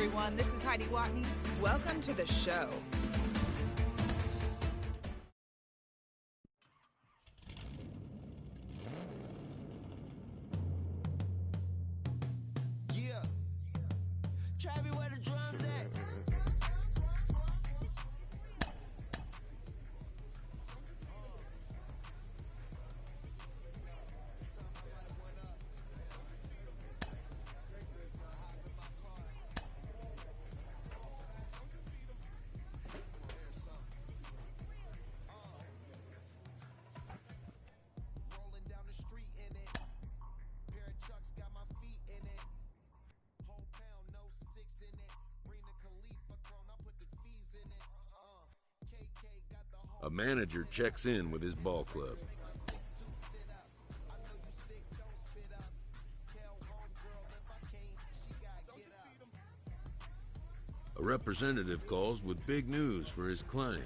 everyone. This is Heidi Watney. Welcome to the show. Yeah. Travis, where the drums at? Rolling down the street in it. Pair of Chucks got my feet in it. Whole pound, no six in it. Bring the Khalifa chrome, I put the fees in it. KK got the whole. A manager checks in with his ball club. Make my 6'2" sit up. I know you sick, don't spit up. Tell homegirl if I can't, she gotta get up. A representative calls with big news for his client.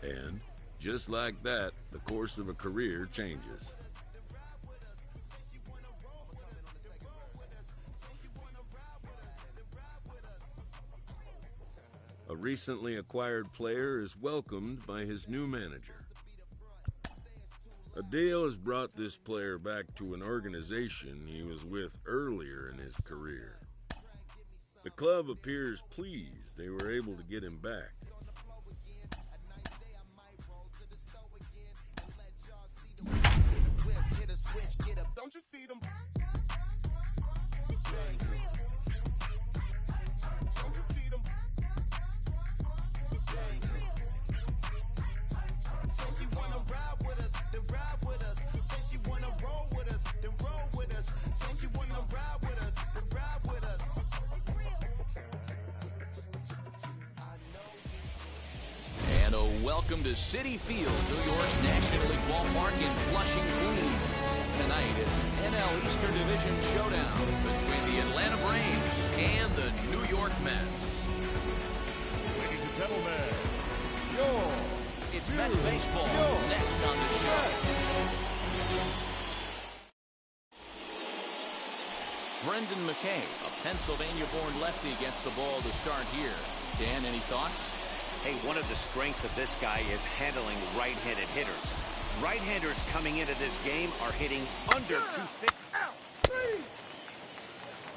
And, just like that, the course of a career changes. A recently acquired player is welcomed by his new manager. A deal has brought this player back to an organization he was with earlier in his career. The club appears pleased they were able to get him back. Don't you see them? Don't you see them? Say she wanna ride with us, then ride with us. Say she wanna roll with us, then roll with us. Say she wanna ride with us, then ride with us. And a welcome to Citi Field, New York's National League ballpark in Flushing, Queens. Tonight, it's an NL Eastern Division showdown between the Atlanta Braves and the New York Mets. Ladies and gentlemen, It's Mets baseball next on the show. Brendan McKay, a Pennsylvania-born lefty, gets the ball to start here. Dan, any thoughts? Hey, one of the strengths of this guy is handling right-handed hitters. Right-handers coming into this game are hitting under 250.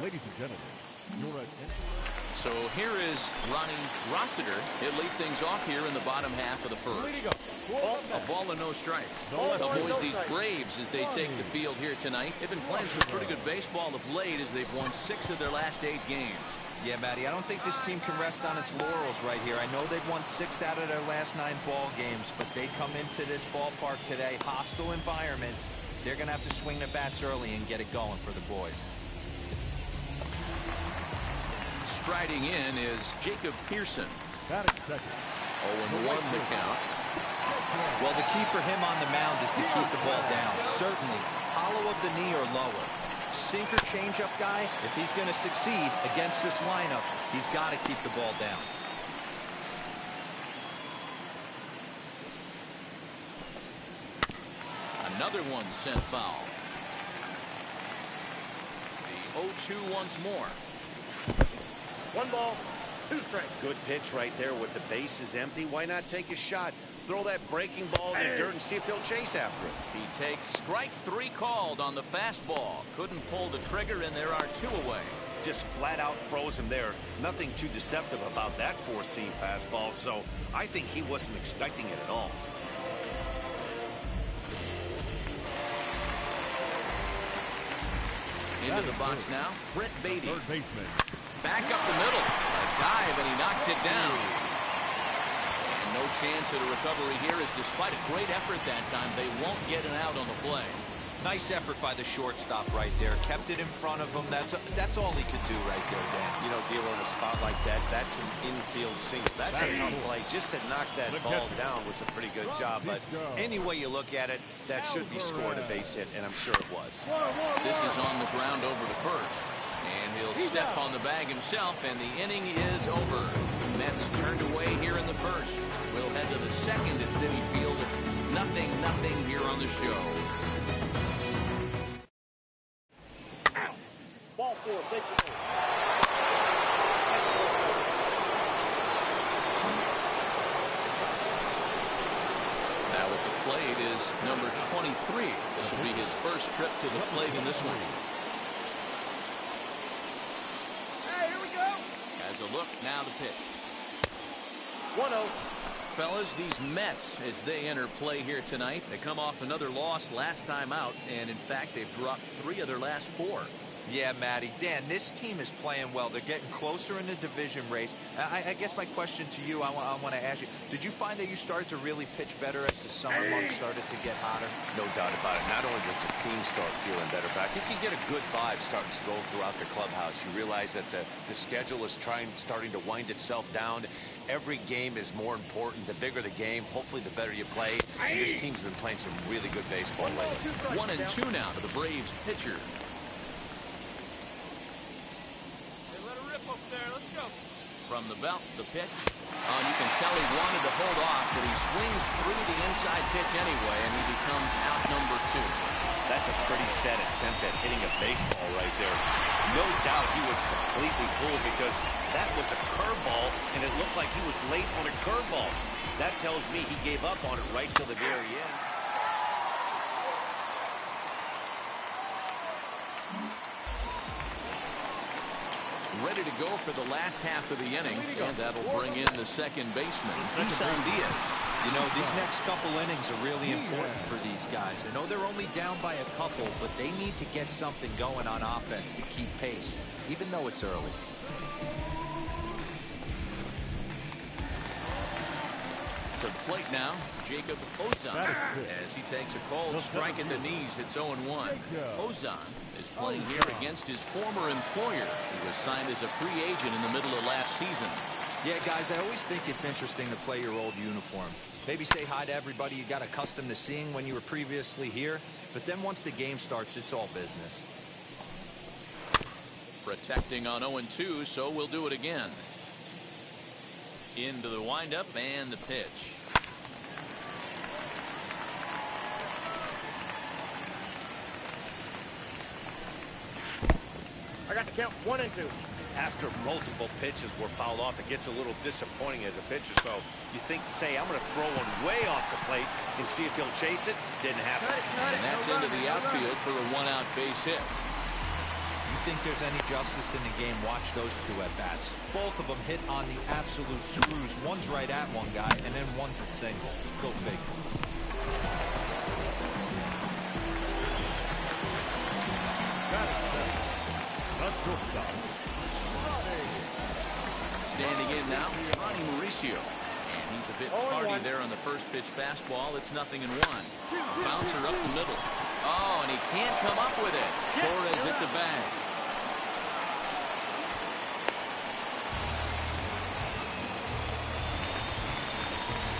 ladies and gentlemen, your attention. So here is Ronnie Rossiter. He'll lead things off here in the bottom half of the first. A ball and no strikes. Now, boys, these Braves, as they take the field here tonight, they've been playing some pretty good baseball of late as they've won 6 of their last 8 games. Yeah, Matty, I don't think this team can rest on its laurels right here. I know they've won 6 out of their last 9 ball games, but they come into this ballpark today, hostile environment. They're going to have to swing the bats early and get it going for the boys. Striding in is Jacob Pearson. Batting second. 0-1 the count. Well, the key for him on the mound is to keep the ball down. Certainly, hollow of the knee or lower. Sinker changeup guy, if he's going to succeed against this lineup, he's got to keep the ball down. Another one sent foul. The 0-2 once more. 1 ball, 2 strikes. Good pitch right there with the bases empty. Why not take a shot? Throw that breaking ball in the dirt and see if he'll chase after it. He takes strike 3 called on the fastball. Couldn't pull the trigger, and there are 2 away. Just flat out froze him there. Nothing too deceptive about that 4-seam fastball, so I think he wasn't expecting it at all. Into the box now, Brett Beatty. Third baseman. Back up the middle. A dive, and he knocks it down. And no chance at a recovery here, as despite a great effort that time, they won't get an out on the play. Nice effort by the shortstop right there. Kept it in front of him. That's all he could do right there, Dan. You know, dealing in a spot like that, that's an infield single. That's a tough play. Just to knock that ball down was a pretty good job. But any way you look at it, that should be scored a base hit, and I'm sure it was. This is on the ground over to first. And he'll step on the bag himself, and the inning is over. Mets turned away here in the first. We'll head to the second at Citi Field. 0-0 here on the show. Ball 4, plate is number 23. This will be his first trip to the plate in this one. Hey, here we go. As a look, now the pitch. 1-0. Fellas, these Mets, as they enter play here tonight, they come off another loss last time out, and in fact, they've dropped 3 of their last 4. Yeah, Matty. Dan, this team is playing well. They're getting closer in the division race. I guess my question to you, I want to ask you, did you find that you started to really pitch better as the summer months started to get hotter? No doubt about it. Not only does the team start feeling better, but I think you get a good vibe starting to go throughout the clubhouse. You realize that the schedule is starting to wind itself down. Every game is more important. The bigger the game, hopefully the better you play. And this team's been playing some really good baseball lately. 1-2 now to the Braves pitcher. From the belt, the pitch. You can tell he wanted to hold off, but he swings through the inside pitch anyway, and he becomes out number 2. That's a pretty set attempt at hitting a baseball right there. No doubt he was completely fooled because that was a curveball, and it looked like he was late on a curveball. That tells me he gave up on it right till the very end. Ready to go for the last half of the inning, and that'll bring in the second baseman, Isan Diaz. You know, these next couple innings are really important for these guys. I know they're only down by a couple, but they need to get something going on offense to keep pace, even though it's early. To the plate now, Jacob Ozan, as he takes a cold strike at the knees. It's 0-1. Ozan is playing here against his former employer, who was signed as a free agent in the middle of last season. Yeah, guys, I always think it's interesting to play your old uniform. Maybe say hi to everybody you got accustomed to seeing when you were previously here, but then once the game starts, it's all business. Protecting on 0-2, so we'll do it again. Into the windup and the pitch. I got the count. 1-2. After multiple pitches were fouled off, it gets a little disappointing as a pitcher. So you think, say, I'm going to throw one way off the plate and see if he'll chase it. Didn't happen. And that's into the outfield for a 1-out base hit. You think there's any justice in the game? Watch those 2 at-bats. Both of them hit on the absolute screws. One's right at one guy, and then one's a single. Go figure. Standing in now, Ronnie Mauricio. And he's a bit tardy there on the first pitch fastball. It's 0-1. Bouncer up the middle. Oh, and he can't come up with it. Torres hit the bag.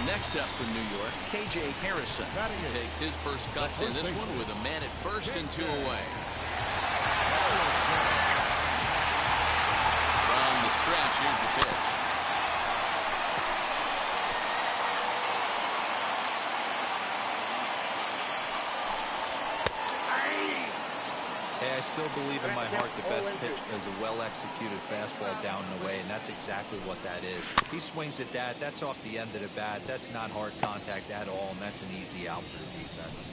Next up from New York, K.J. Harrison takes his first cuts in this one with a man at first and 2 away. From the stretch, here's the pitch. Hey, I still believe in my heart the best pitch is a well-executed fastball down and away, and that's exactly what that is. He swings at that. That's off the end of the bat. That's not hard contact at all, and that's an easy out for the defense.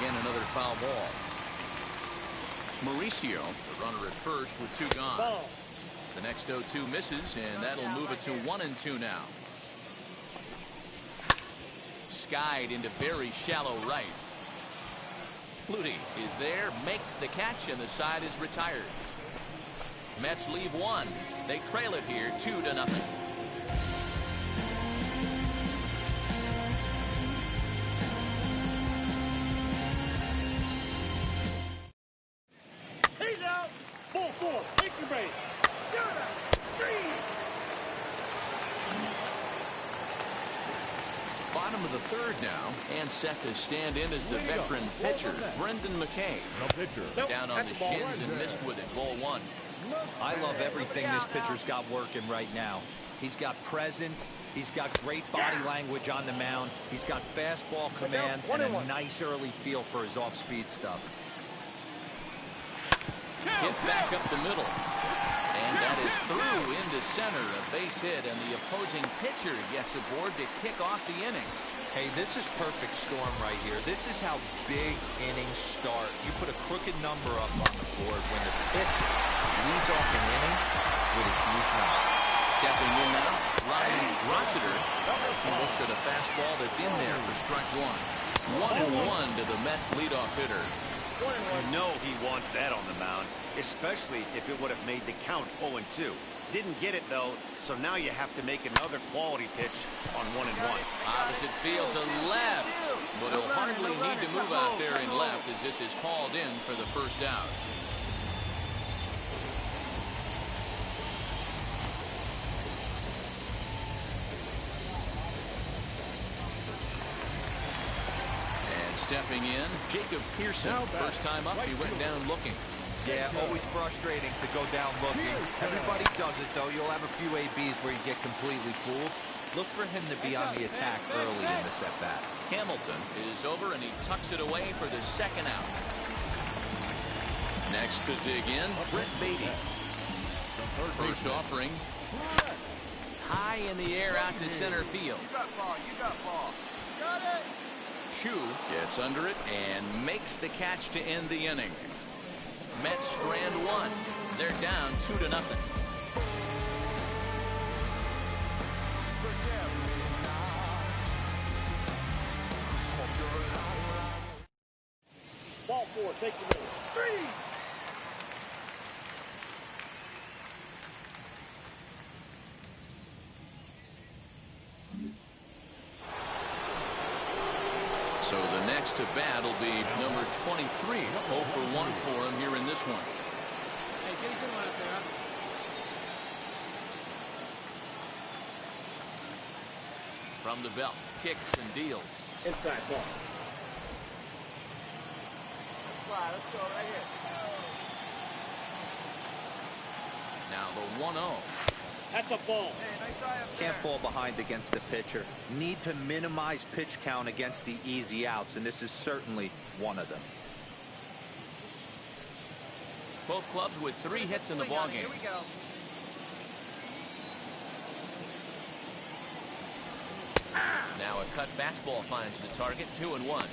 Again, another foul ball. Mauricio, the runner at first with 2 gone. The next 0-2 misses, and that'll move it to 1-2 now. Skied into very shallow right. Flutie is there, makes the catch, and the side is retired. Mets leave 1. They trail it here 2-0. He's out. Ball 4. Take your base. 3. Bottom of the 3rd now, and set to stand in as the veteran pitcher, Brendan McKay. Down on the shins and missed with it, ball 1. I love everything this pitcher's got working right now. He's got presence. He's got great body language on the mound. He's got fastball command and a nice early feel for his off-speed stuff. Hit back up the middle. And that is through into center, a base hit, and the opposing pitcher gets aboard to kick off the inning. Hey, this is perfect storm right here. This is how big innings start. You put a crooked number up on the board when the pitcher leads off an inning with a huge number. Stepping in now, Ryan Rossiter. He looks at a fastball that's in there for strike one. 1-1 to the Mets leadoff hitter. You know he wants that on the mound, especially if it would have made the count 0-2. Didn't get it, though, so now you have to make another quality pitch on 1-1. Opposite field to left, but he'll hardly need to move out there in left as this is called in for the first out. And stepping in, Jacob Pearson. First time up, he went down looking. Yeah, always frustrating to go down looking. Everybody does it, though. You'll have a few ABs where you get completely fooled. Look for him to be on the attack early in the at-bat. Hamilton is over, and he tucks it away for the second out. Next to dig in, Brett Beatty. First offering. High in the air out to center field. You got ball. You got ball. Got it. Chu gets under it and makes the catch to end the inning. Mets strand one. They're down 2-0. Ball four, take the middle. 3. So the next to bat will be number 23. 0 for 1 for him here in this one. Hey, get a good one out there. From the belt, kicks and deals. Inside ball. Let's go right here. Now the 1-0. That's a ball. Hey, nice eye up Can't fall behind against the pitcher. Need to minimize pitch count against the easy outs, and this is certainly one of them. Both clubs with 3 hits in the ballgame. Here we go. Now a cut fastball finds the target. 2-1.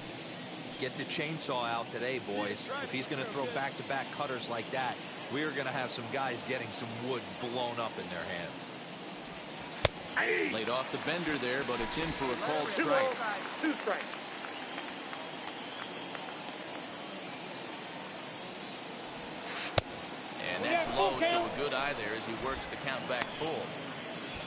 Get the chainsaw out today, boys. If he's going to throw back-to-back cutters like that, we are going to have some guys getting some wood blown up in their hands. Laid off the bender there, but it's in for a called strike. 2 strikes. And that's low, so a good eye there as he works the count back full.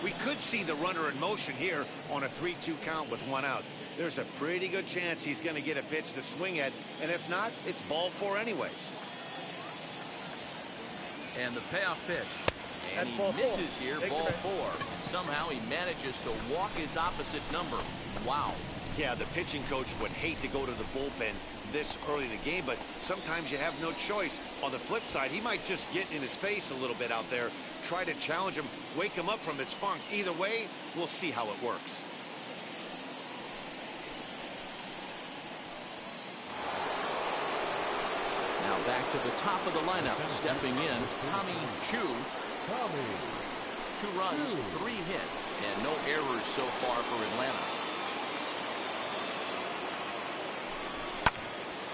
We could see the runner in motion here on a 3-2 count with 1 out. There's a pretty good chance he's going to get a pitch to swing at, and if not, it's ball 4 anyways. And the payoff pitch. And he misses here, ball 4. And somehow he manages to walk his opposite number. Wow. Yeah, the pitching coach would hate to go to the bullpen this early in the game, but sometimes you have no choice. On the flip side, he might just get in his face a little bit out there, try to challenge him, wake him up from his funk. Either way, we'll see how it works. Now back to the top of the lineup, stepping in, Tommy Chu. 2 runs, 3 hits, and no errors so far for Atlanta.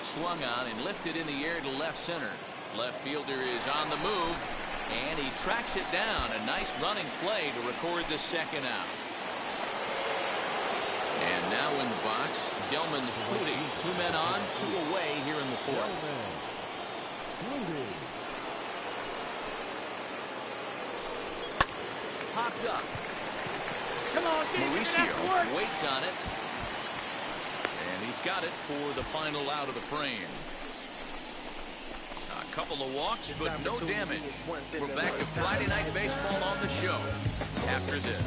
Swung on and lifted in the air to left center. Left fielder is on the move, and he tracks it down. A nice running play to record the second out. And now in the box, Gelman Flutie. 2 men on, 2 away here in the 4th. Popped up. Come on, Mauricio waits on it. And he's got it for the final out of the frame. A couple of walks, but no damage. We're back to Friday Night Baseball on the show after this.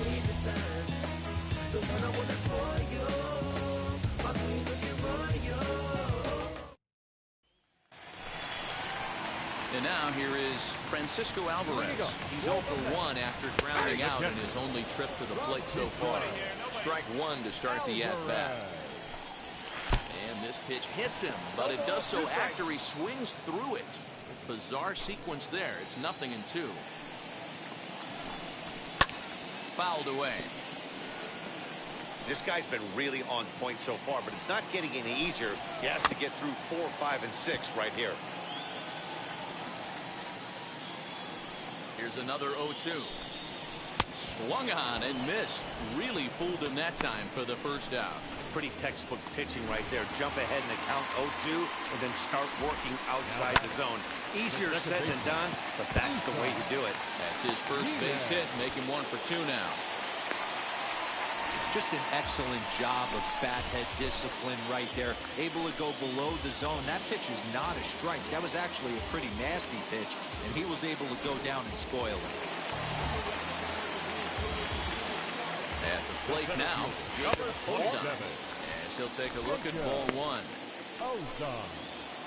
And now here is Francisco Alvarez. He's 0 for 1 after grounding out in his only trip to the plate so far. Strike 1 to start the at-bat. And this pitch hits him, but it does so after he swings through it. Bizarre sequence there. It's 0-2. Fouled away. This guy's been really on point so far, but it's not getting any easier. He has to get through 4, 5, and 6 right here. Here's another 0-2. Swung on and missed. Really fooled him that time for the first out. Pretty textbook pitching right there. Jump ahead in the count 0-2 and then start working outside the zone. Easier said than done, but that's the way to do it. That's his first base hit, making 1 for 2 now. Just an excellent job of bat head discipline right there. Able to go below the zone. That pitch is not a strike. That was actually a pretty nasty pitch, and he was able to go down and spoil it. At the plate now, Ozan, as he'll take a look at ball 1.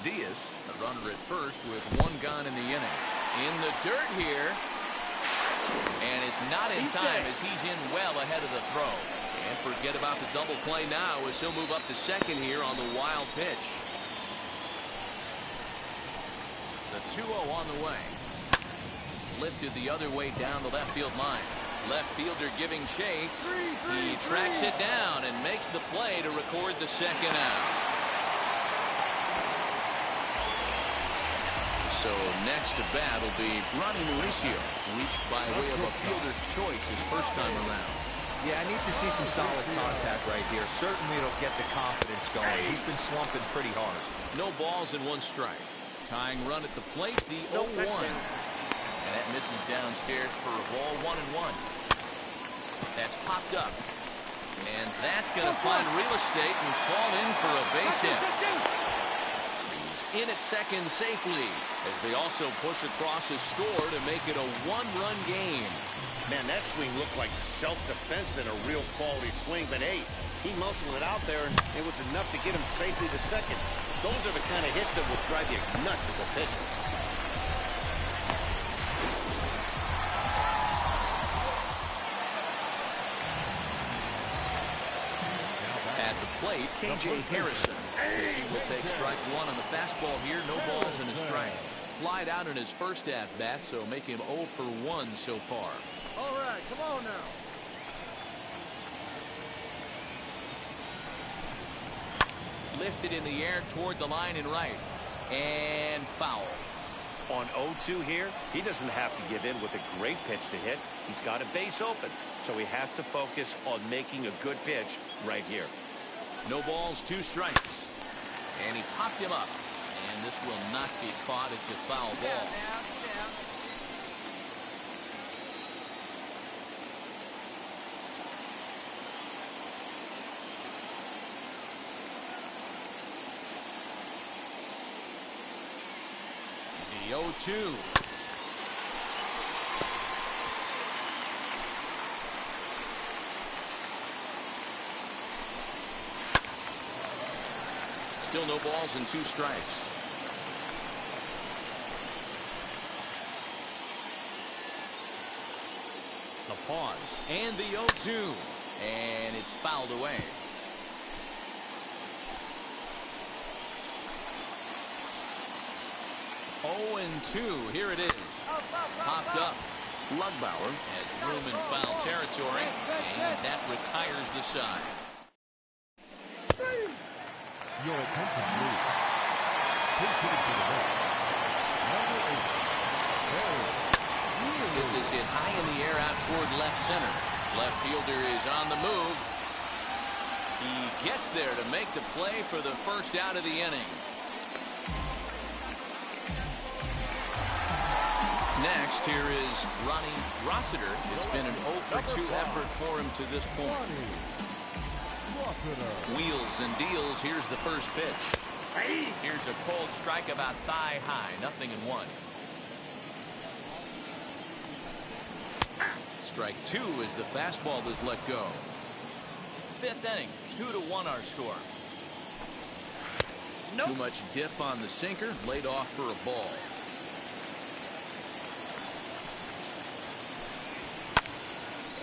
Diaz, a runner at first with 1 gone in the inning. In the dirt here, and it's not in time as he's in well ahead of the throw. And forget about the double play now as he'll move up to second here on the wild pitch. The 2-0 on the way. Lifted the other way down the left field line. Left fielder giving chase. He tracks it down and makes the play to record the second out. So next to bat will be Ronnie Mauricio, reached by way of a fielder's choice his first time around. Yeah, I need to see some solid contact right here. Certainly it'll get the confidence going. He's been slumping pretty hard. No balls and 1 strike. Tying run at the plate, the 0-1. And that misses downstairs for a ball 1-1. That's popped up. And that's going to find real estate and fall in for a base hit. He's in at second safely as they also push across his score to make it a 1-run game. Man, that swing looked like self-defense than a real quality swing, but hey, he muscled it out there, and it was enough to get him safely to second. Those are the kind of hits that will drive you nuts as a pitcher. At the plate, KJ Harrison, as he will take strike 1 on the fastball here. No balls and a strike. Flied out in his first at-bat, so make him 0 for 1 so far. All right, come on now. Lifted in the air toward the line and right. And foul. On 0-2 here, he doesn't have to give in with a great pitch to hit. He's got a base open, so he has to focus on making a good pitch right here. No balls, 2 strikes. And he popped him up. And this will not be caught. It's a foul ball. The 0-2. Still no balls and 2 strikes. The pause and the 0-2. And it's fouled away. And 2. Here it is. Popped up. Lugbauer has room in foul territory, and that retires the side. Your attention, please. Please hit it to the left. Number 8. This is hit high in the air out toward left center. Left fielder is on the move. He gets there to make the play for the first out of the inning. Next, here is Ronnie Rossiter. It's been an 0 for 2 effort for him to this point. Wheels and deals. Here's the first pitch. Here's a cold strike about thigh high. 0-1. Strike 2 as the fastball is let go. 5th inning, 2-1 our score. Too much dip on the sinker, laid off for a ball.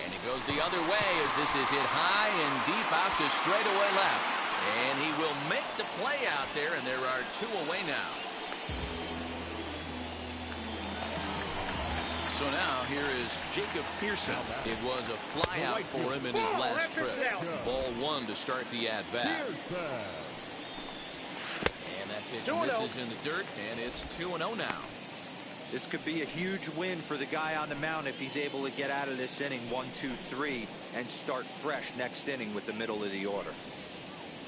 And he goes the other way as this is hit high and deep out to straightaway left. And he will make the play out there, and there are 2 away now. So now here is Jacob Pearson. It was a flyout for him in his last trip. Ball 1 to start the at-bat. And that pitch misses in the dirt, and it's 2-0 now. This could be a huge win for the guy on the mound if he's able to get out of this inning 1-2-3 and start fresh next inning with the middle of the order.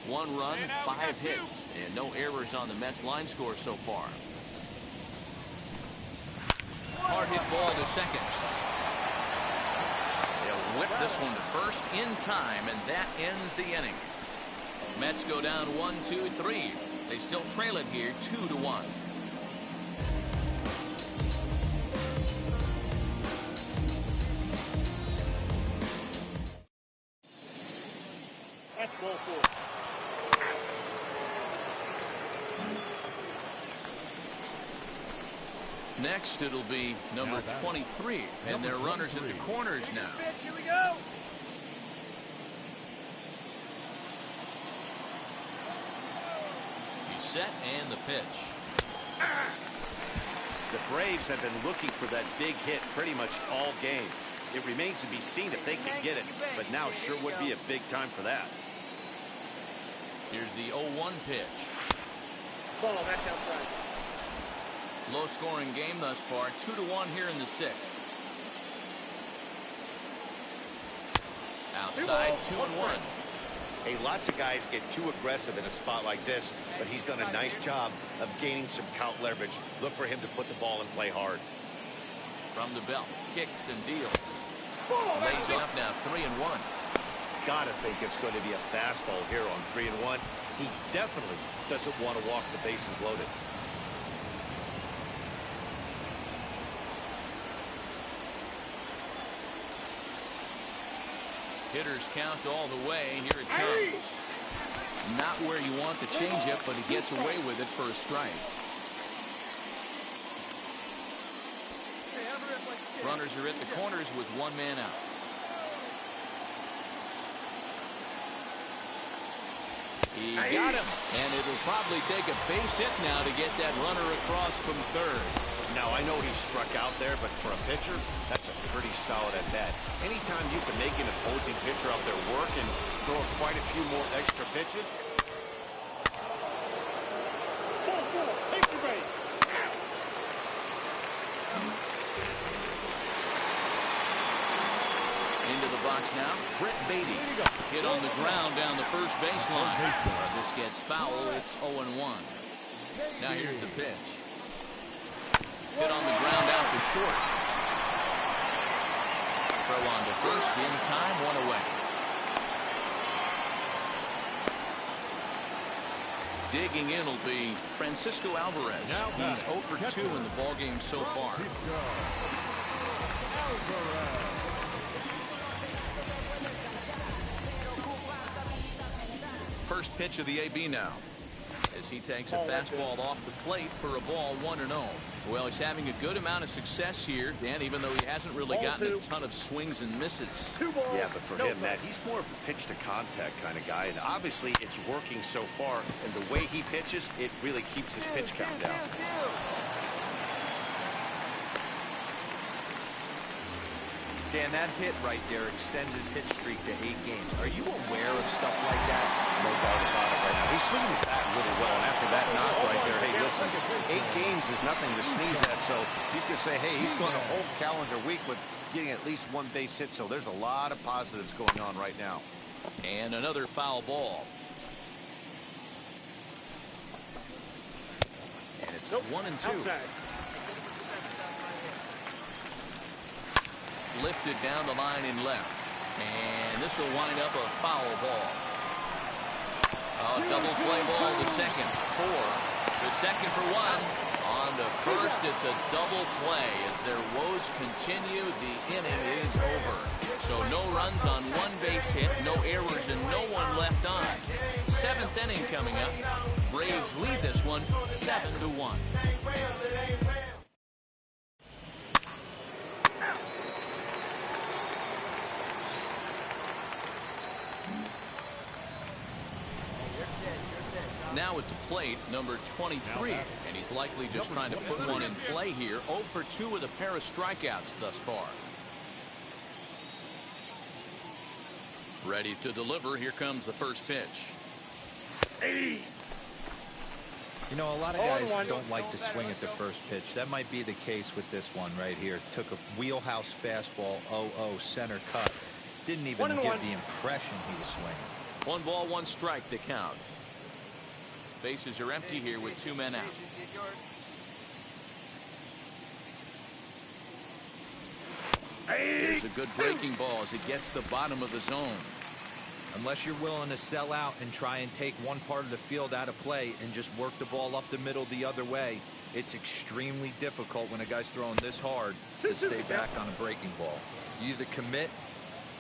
1 run, 5 hits, and no errors on the Mets line score so far. Hard hit ball to second. They'll whip this one to first in time, and that ends the inning. Mets go down 1-2-3. They still trail it here 2-1. That's ball 4. Next, it'll be number 23, and they're runners at the corners now. Here we go. He's set, and the pitch. The Braves have been looking for that big hit pretty much all game. It remains to be seen if they can get it, but now sure would be a big time for that. Here's the 0-1 pitch. Ball back outside. Low scoring game thus far, 2-1 here in the 6th. Outside, 2-1. Hey, lots of guys get too aggressive in a spot like this, but he's done a nice job of gaining some count leverage. Look for him to put the ball in play hard. From the belt, kicks and deals. Lays up now, 3-1. Gotta think it's going to be a fastball here on 3-1. He definitely doesn't want to walk the bases loaded. Hitters count all the way. Here it comes. Not where you want the changeup, but he gets away with it for a strike. Runners are at the corners with 1 man out. He got him, and it'll probably take a base hit now to get that runner across from third. Now, I know he struck out there, but for a pitcher, that's a pretty solid at-bat. Anytime you can make an opposing pitcher out there work and throw quite a few more extra pitches. Ball 4. Take the base. Into the box now, Brett Beatty. Hit on the ground down the first baseline. This gets foul. It's 0-1. Now here's the pitch. Hit on the ground out to short. Throw on to first in time, 1 away. Digging in will be Francisco Alvarez. He's 0 for 2 in the ballgame so far. First pitch of the AB now, as he takes a fastball off the plate for a ball 1-0. Well, he's having a good amount of success here, Dan, even though he hasn't really gotten a ton of swings and misses. Yeah, but for him, Matt, he's more of a pitch to contact kind of guy, and obviously it's working so far, and the way he pitches, it really keeps his pitch count down. Dan, that hit right there extends his hit streak to 8 games. Are you aware of stuff like that? No doubt about it right now. He's swinging the bat really well, and after that knock right there, hey, listen, 8 games is nothing to sneeze at, so you could say, hey, he's going a whole calendar week with getting at least 1 base hit, so there's a lot of positives going on right now. And another foul ball. And it's 1-2. Outside. Lifted down the line in left. And this will wind up a foul ball. Double play ball to second. 4. The second for 1. On to first, it's a double play. As their woes continue, the inning is over. So no runs on 1 base hit, no errors, and no one left on. 7th inning coming up. Braves lead this one 7-1. Now at the plate, number 23, and he's likely just trying to put one in play here. 0 for 2 with a pair of strikeouts thus far. Ready to deliver. Here comes the first pitch. You know, a lot of guys don't like to swing at the first pitch. That might be the case with this one right here. Took a wheelhouse fastball, 0-0 center cut. Didn't even give the impression he was swinging. 1 ball, 1 strike to count. Bases are empty here with 2 men out. Here's a good breaking ball as it gets the bottom of the zone. Unless you're willing to sell out and try and take one part of the field out of play and just work the ball up the middle the other way, it's extremely difficult when a guy's throwing this hard to stay back on a breaking ball. You either commit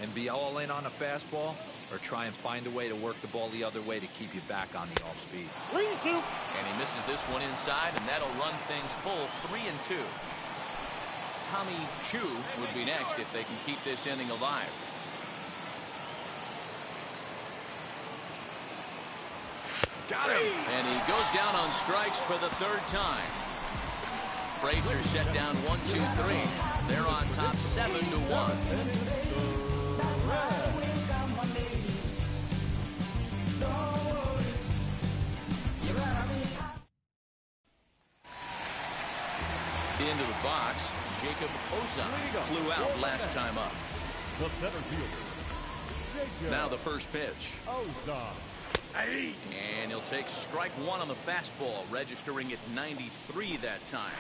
and be all in on a fastball, or try and find a way to work the ball the other way to keep you back on the off speed. And he misses this one inside, and that'll run things full 3-2. Tommy Chu would be next if they can keep this inning alive. Got him! And he goes down on strikes for the 3rd time. Braves are set down 1-2-3. They're on top 7-1. Into the box, Jacob Ozan flew out last time up. The center fielder, Jacob. Now the first pitch. And he'll take strike 1 on the fastball, registering at 93 that time.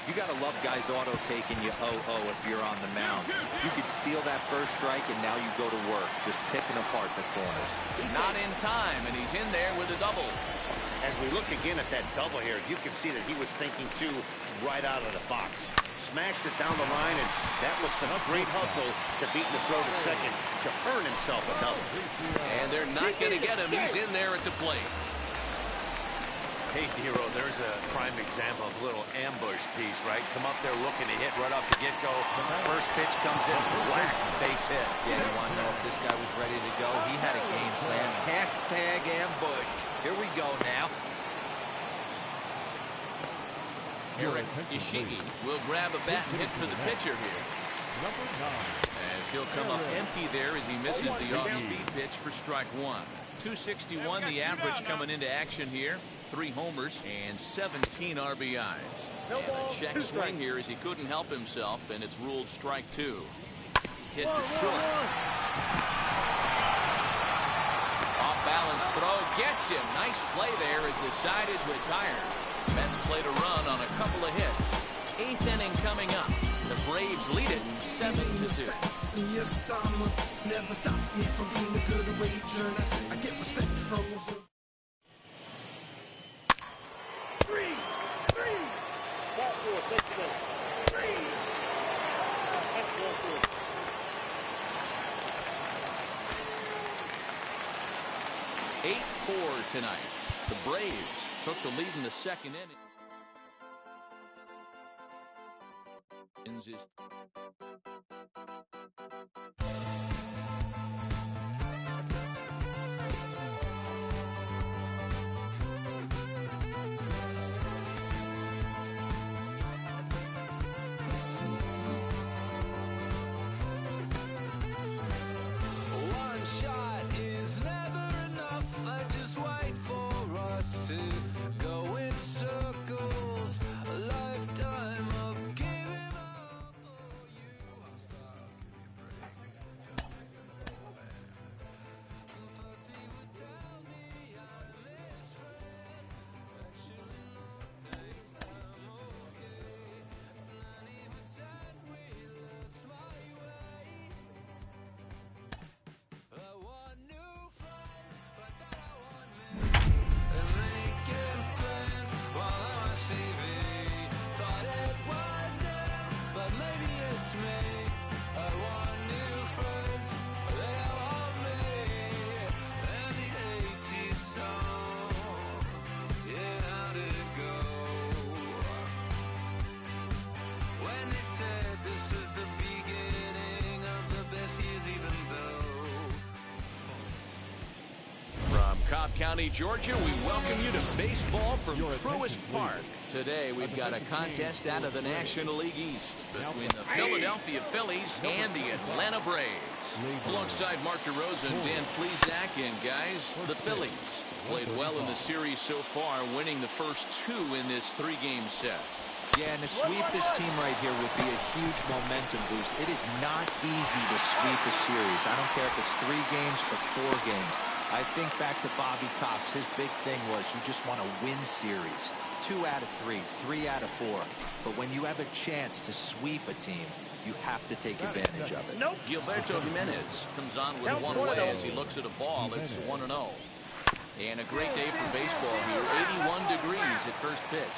You got to love guys auto-taking you 0-0 if you're on the mound. You could steal that first strike, and now you go to work, just picking apart the corners. Not in time, and he's in there with a double. As we look again at that double here, you can see that he was thinking, too, right out of the box. Smashed it down the line, and that was some great hustle to beat the throw to second to earn himself a double. And they're not going to get him. He's in there at the plate. Hey, Hero, there's a prime example of a little ambush piece, right? Come up there looking to hit right off the get-go. First pitch comes in, whack, base hit. Yeah, you want to know if this guy was ready to go? He had a game plan. Hashtag ambush. Here we go now. Eric Ishii will grab a bat and hit for the pitcher here. As he'll come up empty there as he misses the off-speed pitch for strike 1. 261 the average coming into action here. 3 homers and 17 RBIs. And a check swing here as he couldn't help himself, and it's ruled strike 2. Hit to short. Off balance throw gets him. Nice play there as the side is retired. Mets played a run on a couple of hits. 8th inning coming up. The Braves lead it 7-2. Never stop me from being a good wager. I get respect from Eight 4 tonight. The Braves took the lead in the 2nd inning. One shot is never enough. I just wait for us to go in circles. A lifetime of giving up. Cobb County, Georgia, we welcome you to baseball from Truist Park. Today, we've got a contest out of the National League East between the Philadelphia Phillies and the Atlanta Braves. Alongside Mark DeRosa and Dan Plesac, and guys, the Phillies played well in the series so far, winning the first 2 in this 3-game set. Yeah, and to sweep this team right here would be a huge momentum boost. It is not easy to sweep a series. I don't care if it's 3 games or 4 games. I think back to Bobby Cox. His big thing was you just want to win series. 2 out of 3, 3 out of 4. But when you have a chance to sweep a team, you have to take advantage of it. Gilberto Jimenez comes on with one away as he looks at a ball. It's 1-0. And a great day for baseball here. 81 degrees at first pitch.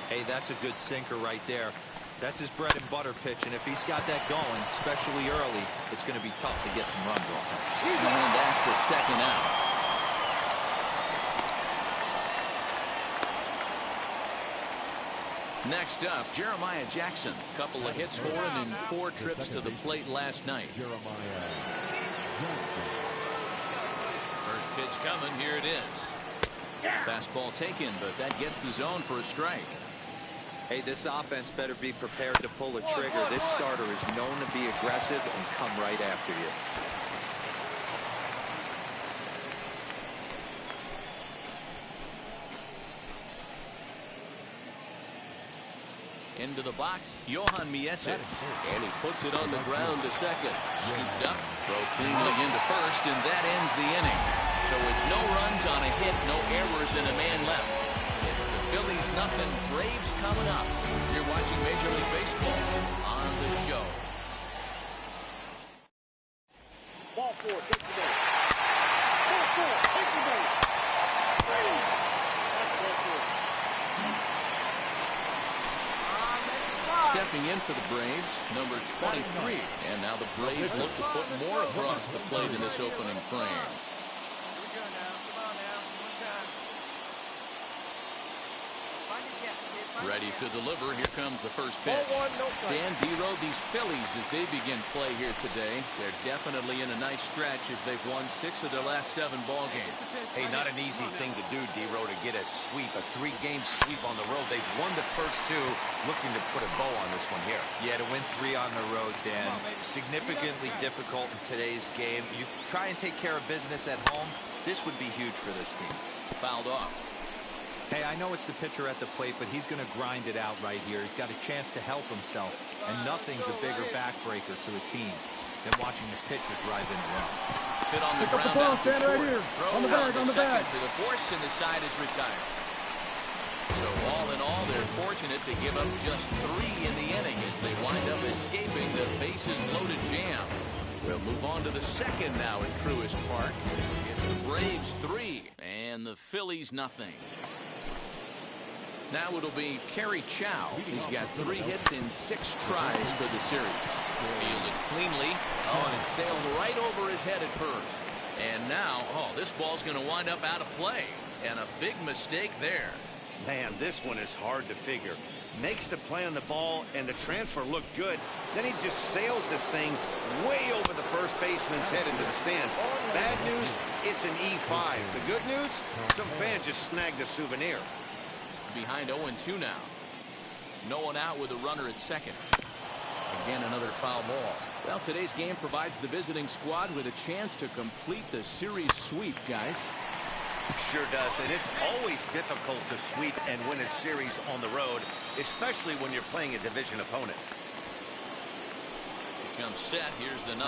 Hey, that's a good sinker right there. That's his bread and butter pitch, and if he's got that going, especially early, it's going to be tough to get some runs off him. And that's the second out. Next up, Jeremiah Jackson. A couple of hits for him in 4 trips to the plate last night. First pitch coming. Here it is. Fastball taken, but that gets the zone for a strike. Hey, this offense better be prepared to pull a trigger. This starter is known to be aggressive and come right after you. Into the box, Johan Mieses. And he puts it on the ground to second. Scooped up, throw cleanly into first, and that ends the inning. So it's no runs on a hit, no errors, and a man left. It's the Phillies nothing, Braves coming up. You're watching Major League Baseball on the show. Ball 4, take the base. Ball 4, take the base. Stepping in for the Braves, number 23. And now the Braves look to put more across the plate in this opening frame. Ready to deliver. Here comes the first pitch. Dan Dero, these Phillies, as they begin play here today, they're definitely in a nice stretch as they've won 6 of their last 7 ball games. Hey, not an easy thing to do, Dero, to get a sweep, a 3-game sweep on the road. They've won the first 2, looking to put a bow on this one here. Yeah, to win 3 on the road, Dan, significantly difficult in today's game. You try and take care of business at home, this would be huge for this team. Fouled off. Hey, I know it's the pitcher at the plate, but he's going to grind it out right here. He's got a chance to help himself, and nothing's a bigger backbreaker to a team than watching the pitcher drive in a run. Hit on the ground out to short. Throw on the bag. For the force, and the side is retired. So all in all, they're fortunate to give up just 3 in the inning as they wind up escaping the bases-loaded jam. We'll move on to the second now at Truist Park. It's the Braves 3 and the Phillies nothing. Now it'll be Kerry Chow. He's got 3 hits in 6 tries for the series. Fielded cleanly. Oh, and it sailed right over his head at first. And now, this ball's going to wind up out of play. And a big mistake there. Man, this one is hard to figure. Makes the play on the ball, and the transfer looked good. Then he just sails this thing way over the first baseman's head into the stands. Bad news, it's an E5. The good news, some fan just snagged a souvenir. Behind 0-2 now. No one out with a runner at second. Again, another foul ball. Well, today's game provides the visiting squad with a chance to complete the series sweep, guys. Sure does, and it's always difficult to sweep and win a series on the road, especially when you're playing a division opponent. Here comes set. Here's the 0-0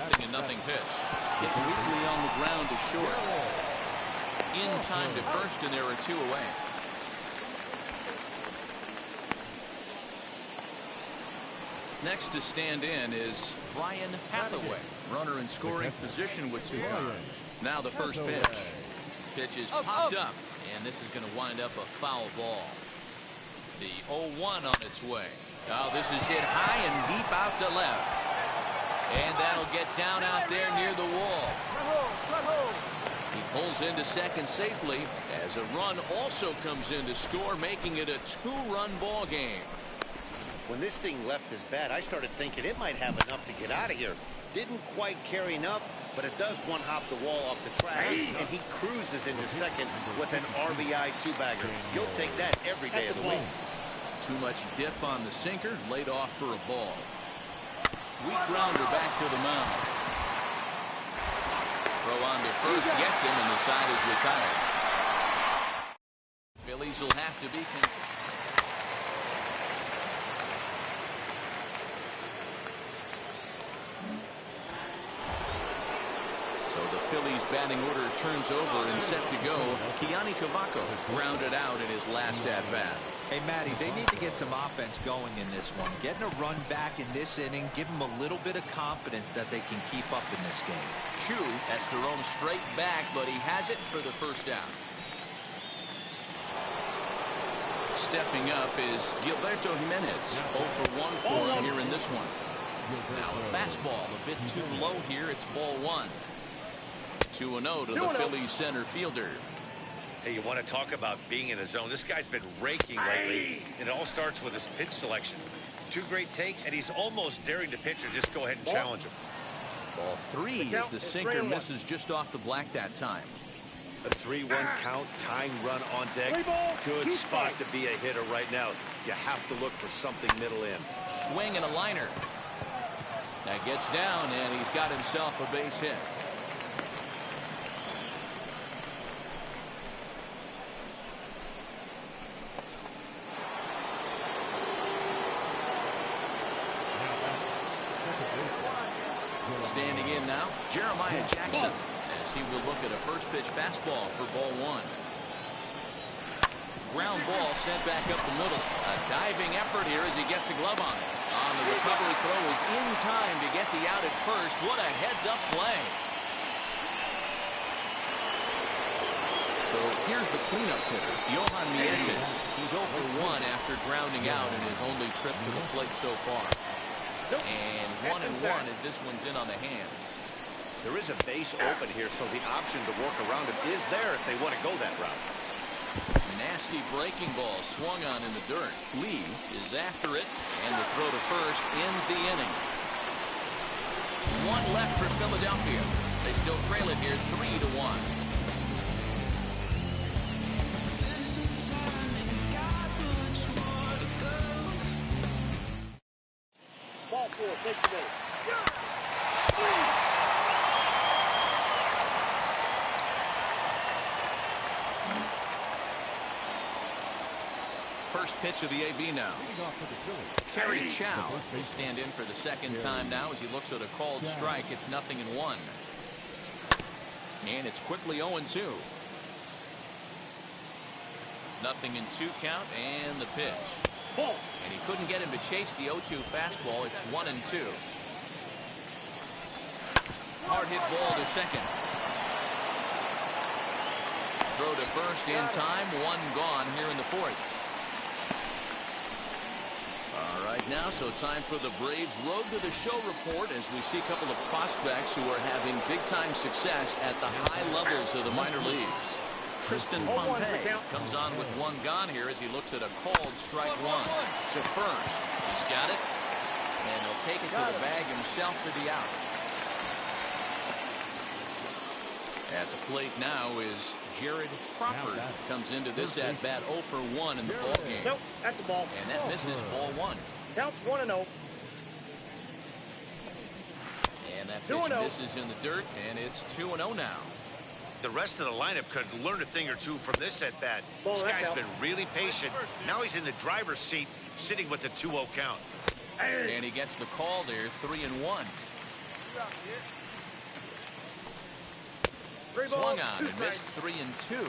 pitch. Hit weakly on the ground to short. In time to first, and there are 2 away. Next to stand in is Brian Hathaway, runner in scoring position with 2 guys. Now the first pitch. Pitch is popped up, and this is going to wind up a foul ball. The 0-1 on its way. Oh, this is hit high and deep out to left. And that'll get down out there near the wall. He pulls into second safely as a run also comes in to score, making it a 2-run ball game. When this thing left his bat, I started thinking it might have enough to get out of here. Didn't quite carry enough, but it does one-hop the wall off the track, and he cruises into second with an RBI two-bagger. You'll take that every day of the week. Too much dip on the sinker, laid off for a ball. Weak grounder back to the mound. Throw on to first, gets him, and the side is retired. Phillies will have to be content. So the Phillies batting order turns over and set to go. Keani Cavaco grounded out in his last at-bat. Hey, Matty, they need to get some offense going in this one. Getting a run back in this inning, give them a little bit of confidence that they can keep up in this game. Chu has to roam straight back, but he has it for the first down. Stepping up is Gilberto Jimenez. 0 for 1 for him here in this one. Now a fastball a bit too low here. It's ball 1. 2-0 to the Phillies center fielder. Hey, you want to talk about being in a zone? This guy's been raking lately. It all starts with his pitch selection. 2 great takes, and he's almost daring the pitcher just go ahead and challenge him. Ball 3 as the sinker misses just off the black that time. A 3-1 count, tying run on deck. Good spot to be a hitter right now. You have to look for something middle in. Swing and a liner. That gets down, and he's got himself a base hit. Standing in now, Jeremiah Jackson, as he will look at a first pitch fastball for ball 1. Ground ball sent back up the middle. A diving effort here as he gets a glove on it. On the recovery throw is in time to get the out at first. What a heads-up play. So here's the cleanup hitter, Johan Mieses. He's 0 for 1 after grounding out in his only trip to the plate so far. And 1-1 as this one's in on the hands. There is a base open here, so the option to work around it is there if they want to go that route. Nasty breaking ball swung on in the dirt. Lee is after it, and the throw to first ends the inning. 1 left for Philadelphia. They still trail it here 3-1. First pitch of the AB now. Kerry Chow will stand in for the second time now as he looks at a called strike. It's 0-1. And it's quickly 0-2. 0-2 count and the pitch. And he couldn't get him to chase the 0-2 fastball. It's 1-2. Hard hit ball to second. Throw to first in time. 1 gone here in the 4th. All right now, so time for the Braves Road to the Show report as we see a couple of prospects who are having big-time success at the high levels of the minor leagues. Tristan Pompey comes on with 1 gone here as he looks at a called strike 1 to first. He's got it, and he'll take it to the bag himself for the out. At the plate now is Jared Crawford. Comes into this at bat 0 for 1 in the ball game. Nope, that's the ball. And that misses ball 1. Counts 1-0. And that pitch misses in the dirt, and it's 2-0 now. The rest of the lineup could learn a thing or two from this at bat. This guy's been really patient. Now he's in the driver's seat, sitting with the 2-0 count. And he gets the call there, 3-1. Swung on and missed 3-2.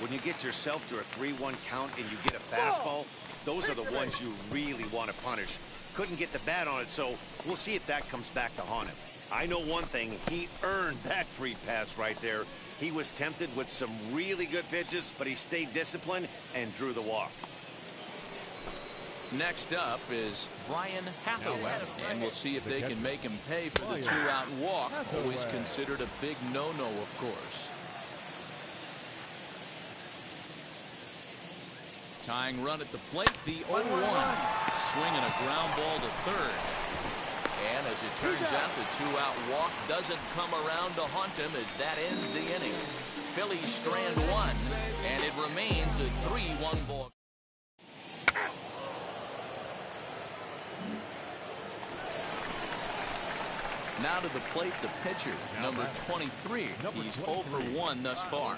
When you get yourself to a 3-1 count and you get a fastball, those are the ones you really want to punish. Couldn't get the bat on it, so we'll see if that comes back to haunt him. I know one thing, he earned that free pass right there. He was tempted with some really good pitches, but he stayed disciplined and drew the walk. Next up is Brian Hathaway, and we'll see if they can make him pay for the 2-out walk. Always considered a big no-no, of course. Tying run at the plate, the 0-1. Swinging a ground ball to third. And as it turns out, the two-out walk doesn't come around to haunt him as that ends the inning. Phillies strand one, and it remains a 3-1 ball. Now to the plate, the pitcher, number 23. He's 0 for 1 thus far.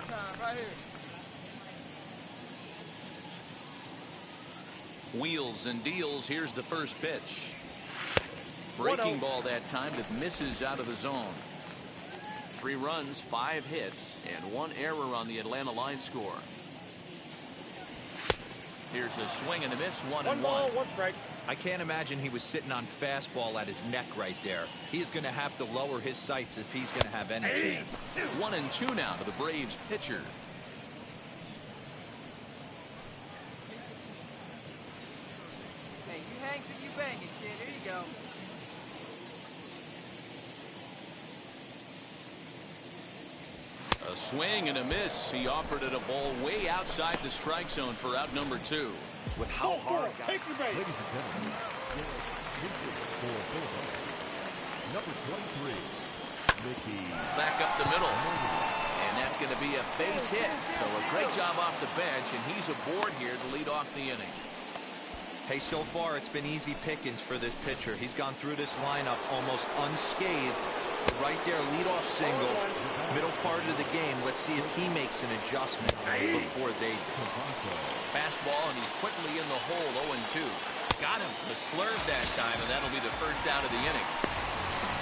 Wheels and deals. Here's the first pitch. Breaking ball that time that misses out of the zone. 3 runs, 5 hits, and 1 error on the Atlanta line score. Here's a swing and a miss, 1-1. 1 ball, 1 strike. I can't imagine he was sitting on fastball at his neck right there. He is going to have to lower his sights if he's going to have any chance. 1-2 now to the Braves pitcher. Hey, you hangs and you bang it, kid. Here you go. A swing and a miss. He offered it a ball way outside the strike zone for out number 2. With how hard Ladies and gentlemen, number 23, Mickey. Back up the middle. And that's going to be a base hit. So a great job off the bench, and he's aboard here to lead off the inning. Hey, so far it's been easy pickings for this pitcher. He's gone through this lineup almost unscathed. Right there, leadoff single, middle part of the game. Let's see if he makes an adjustment before they do. Fastball, and he's quickly in the hole, 0-2. Got him. The slurve that time, and that'll be the first out of the inning.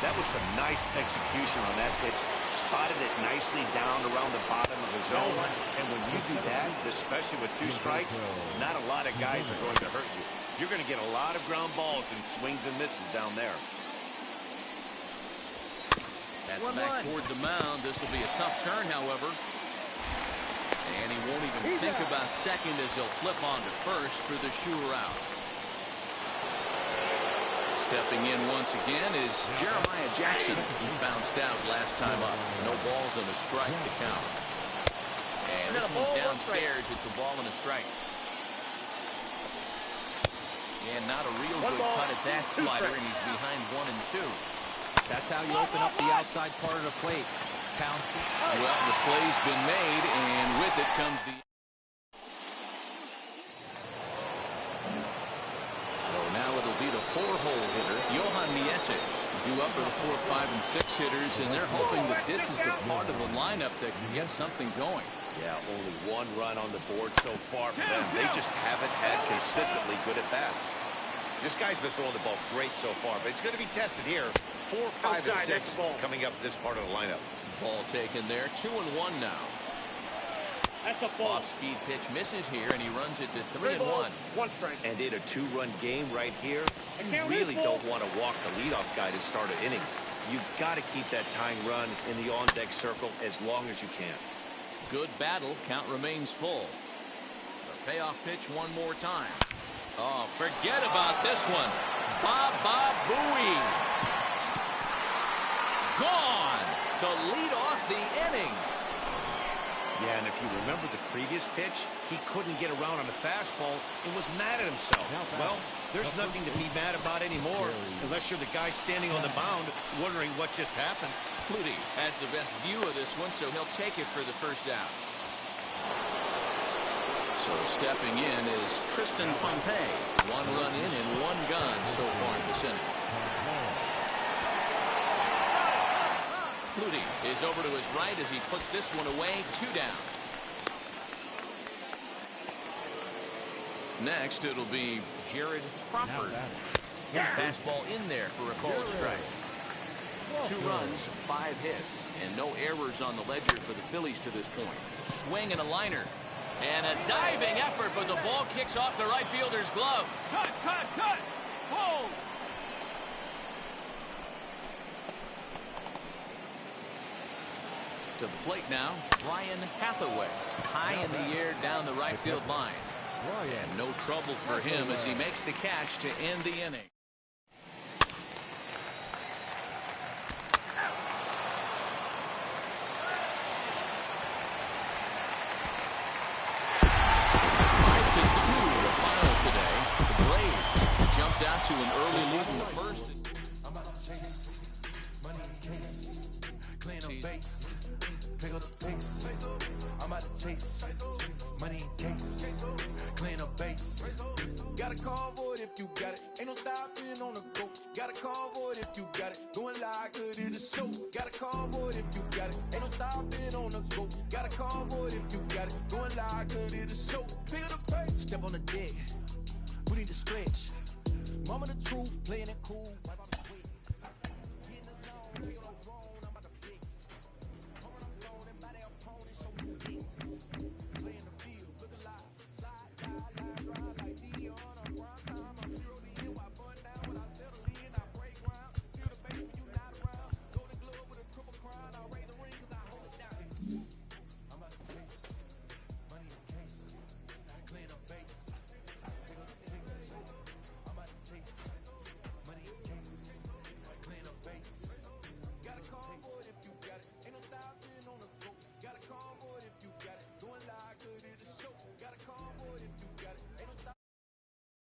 That was some nice execution on that pitch. Spotted it nicely down around the bottom of the zone. And when you do that, especially with 2 strikes, not a lot of guys are going to hurt you. You're going to get a lot of ground balls and swings and misses down there. That's back toward the mound. This will be a tough turn, however. And he won't even think about second as he'll flip on to first for the sure out. Stepping in once again is Jeremiah Jackson. He bounced out last time up. No balls and a strike to count. And this one's downstairs. It's a ball and a strike. And not a real good cut at that slider, and he's behind 1-2. That's how you open up the outside part of the plate. Count. Well, the play's been made, and with it comes the... So now it'll be the 4-hole hitter, Johan Mieses. Due up for the 4, 5, and 6 hitters, and they're hoping that this is the part of the lineup that can get something going. Yeah, only 1 run on the board so far for them. They just haven't had consistently good at-bats. This guy's been throwing the ball great so far, but it's going to be tested here. 4, 5, and 6 coming up this part of the lineup. Ball taken there, 2-1 now. That's a ball. Off-speed pitch misses here, and he runs it to 3-1. 1 strike. And in a 2-run game right here, you really don't want to walk the leadoff guy to start an inning. You've got to keep that tying run in the on-deck circle as long as you can. Good battle. Count remains full. The payoff pitch one more time. Oh, forget about this one. Baba Booey. Gone to lead off the inning. Yeah, and if you remember the previous pitch, he couldn't get around on a fastball and was mad at himself. Well, there's nothing to be mad about anymore unless you're the guy standing on the mound wondering what just happened. Flutie has the best view of this one, so he'll take it for the first out. So stepping in is Tristan Pompey. 1 run in and 1 gone so far in this inning. Flutie is over to his right as he puts this one away. 2 down. Next, it'll be Jared Crawford. Fastball in there for a called strike. 2 runs, 5 hits, and no errors on the ledger for the Phillies to this point. Swing and a liner. And a diving effort, but the ball kicks off the right fielder's glove. Cut! Whoa! To the plate now, Brian Hathaway. High in the air down the right field line. And no trouble for him as he makes the catch to end the inning. jumped out to an early lead in the first. I'm about to chase money in case, clean up base, pick up the pace. I'm about to chase money in case, clean up base. Got a convoy if you got it, ain't no stopping on the go. Got a convoy if you got it, going live good in the show. Got a convoy if you got it, ain't no stopping on the go. Got a convoy if you got it, going live good in the show. Pick up the pace, step on the deck, we need to stretch. Mama the truth, playing it cool.